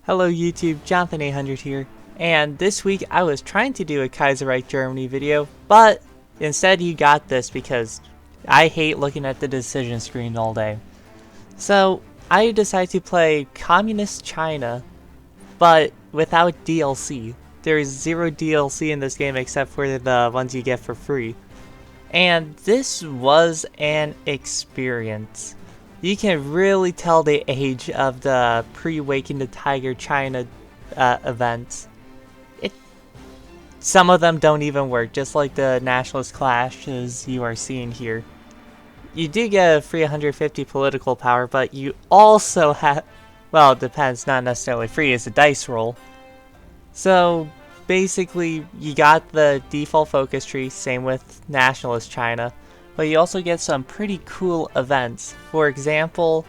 Hello YouTube, Jonathan800 here, and this week I was trying to do a Kaiserreich Germany video, but instead you got this because I hate looking at the decision screen all day. So I decided to play Communist China, but without DLC. There is zero DLC in this game except for the ones you get for free. And this was an experience. You can really tell the age of the pre-Waking the Tiger China events. Some of them don't even work, just like the nationalist clashes you are seeing here. You do get a free 150 political power, but you also have, well, it depends, not necessarily free, it's a dice roll. So basically, you got the default focus tree, same with nationalist China. But you also get some pretty cool events. For example,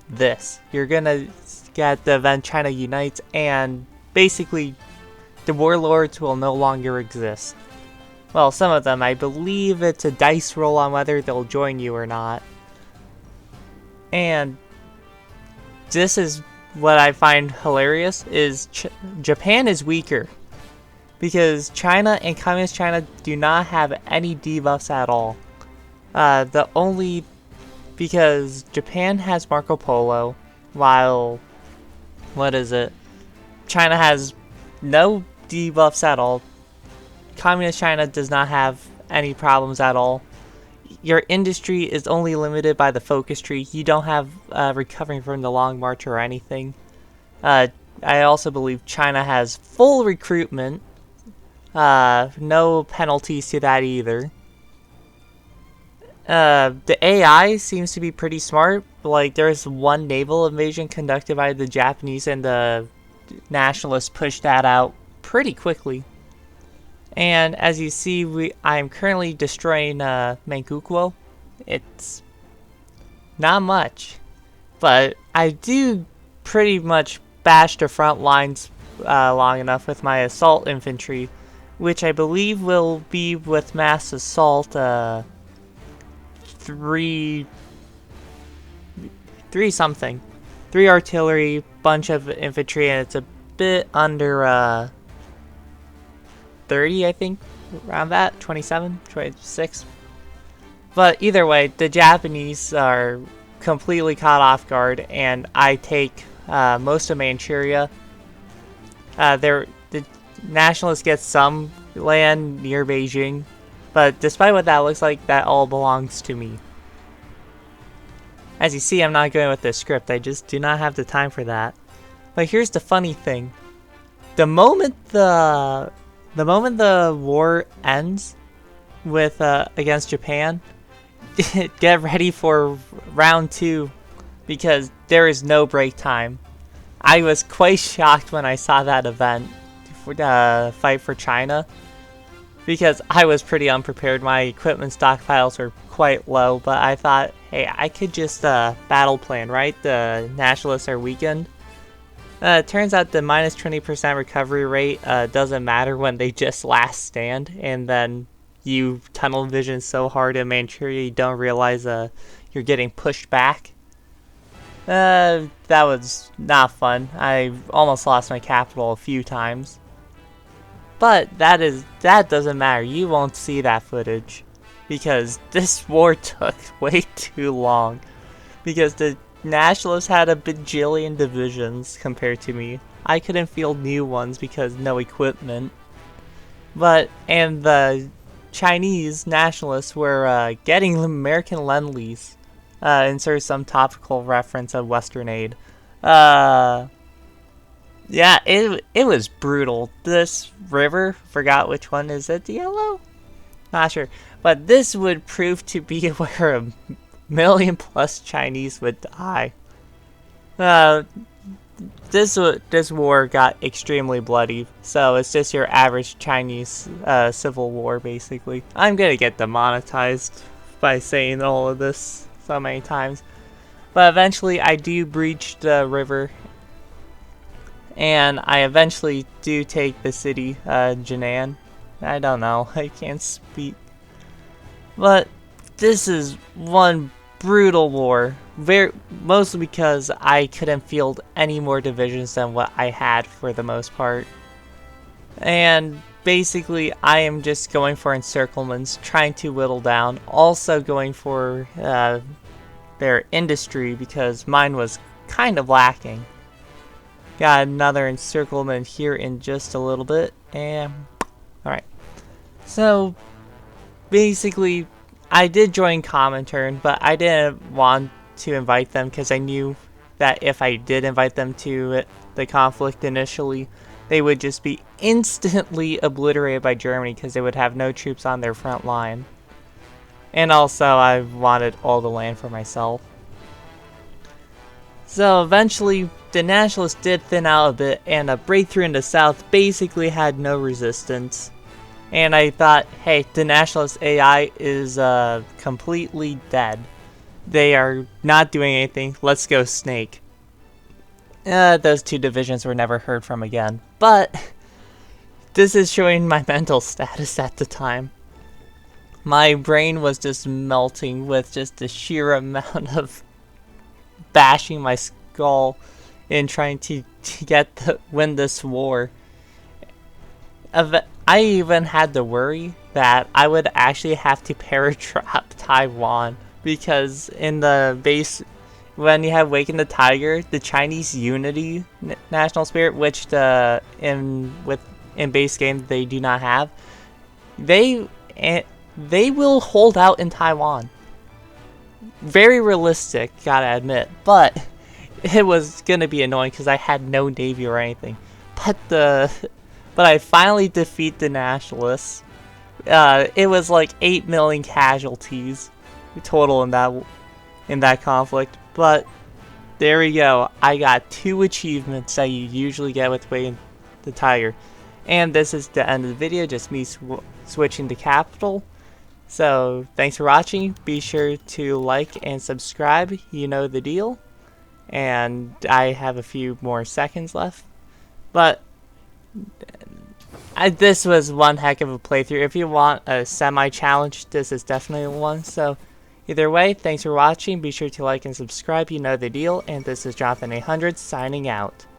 this. You're gonna get the event China Unites, and basically the warlords will no longer exist. Well, some of them. I believe it's a dice roll on whether they'll join you or not. And this is what I find hilarious, is Japan is weaker. Because China and Communist China do not have any debuffs at all. Because Japan has Marco Polo, while, China has no debuffs at all. Communist China does not have any problems at all. Your industry is only limited by the focus tree. You don't have recovering from the long march or anything. I also believe China has full recruitment. No penalties to that either. The AI seems to be pretty smart. Like, there's one naval invasion conducted by the Japanese, and the nationalists pushed that out pretty quickly. And as you see, I am currently destroying Manchukuo. It's not much, but I do pretty much bash the front lines long enough with my assault infantry, which I believe will be with mass assault. Three artillery, bunch of infantry, and it's a bit under 30, I think, around that, 27, 26. But either way, the Japanese are completely caught off guard, and I take most of Manchuria. The nationalists get some land near Beijing, but despite what that looks like, that all belongs to me. As you see, I'm not going with this script. I just do not have the time for that. But here's the funny thing: the moment the war ends with against Japan, get ready for round 2, because there is no break time. I was quite shocked when I saw that event for the fight for China, because I was pretty unprepared. My equipment stockpiles were quite low, but I thought, hey, I could just battle plan, right? The nationalists are weakened. It turns out the minus 20% recovery rate doesn't matter when they just last stand, and then you tunnel vision so hard in Manchuria you don't realize you're getting pushed back. That was not fun. I almost lost my capital a few times. But that doesn't matter. You won't see that footage, because this war took way too long. Because the nationalists had a bajillion divisions compared to me. I couldn't field new ones because no equipment. And the Chinese nationalists were getting American Lend-Lease. Insert some topical reference of Western aid. Yeah, it was brutal. This river, forgot which one, is it, the yellow? Not sure. But this would prove to be where a million plus Chinese would die. This war got extremely bloody, so it's just your average Chinese civil war, basically. I'm gonna get demonetized by saying all of this so many times. But eventually I do breach the river, and I eventually do take the city, Jinan. I don't know, I can't speak. But this is one brutal war. Mostly because I couldn't field any more divisions than what I had for the most part. And basically, I am just going for encirclements, trying to whittle down. Also going for their industry because mine was kind of lacking. Got another encirclement here in just a little bit, and alright. So basically, I did join Comintern, but I didn't want to invite them because I knew that if I did invite them to the conflict initially, they would just be instantly obliterated by Germany because they would have no troops on their front line. And also, I wanted all the land for myself. So eventually, the Nationalists did thin out a bit, and a breakthrough in the south basically had no resistance. And I thought, hey, the Nationalist AI is completely dead. They are not doing anything, let's go Snake. Those two divisions were never heard from again. But this is showing my mental status at the time. My brain was just melting with just the sheer amount of bashing my skull in trying to win this war. I even had to worry that I would actually have to paratrap Taiwan because in the base, when you have Waken the Tiger, the Chinese Unity national spirit, which in base game they do not have, they will hold out in Taiwan. Very realistic, gotta admit, but it was gonna be annoying because I had no navy or anything. But I finally defeat the Nationalists. It was like 8 million casualties total in that conflict. But there we go. I got 2 achievements that you usually get with Waking the Tiger. And this is the end of the video, just me switching to capital. So thanks for watching. Be sure to like and subscribe. You know the deal. And I have a few more seconds left. But this was one heck of a playthrough. If you want a semi-challenge, this is definitely one. So either way, thanks for watching. Be sure to like and subscribe. You know the deal. And this is Jonathan 800 signing out.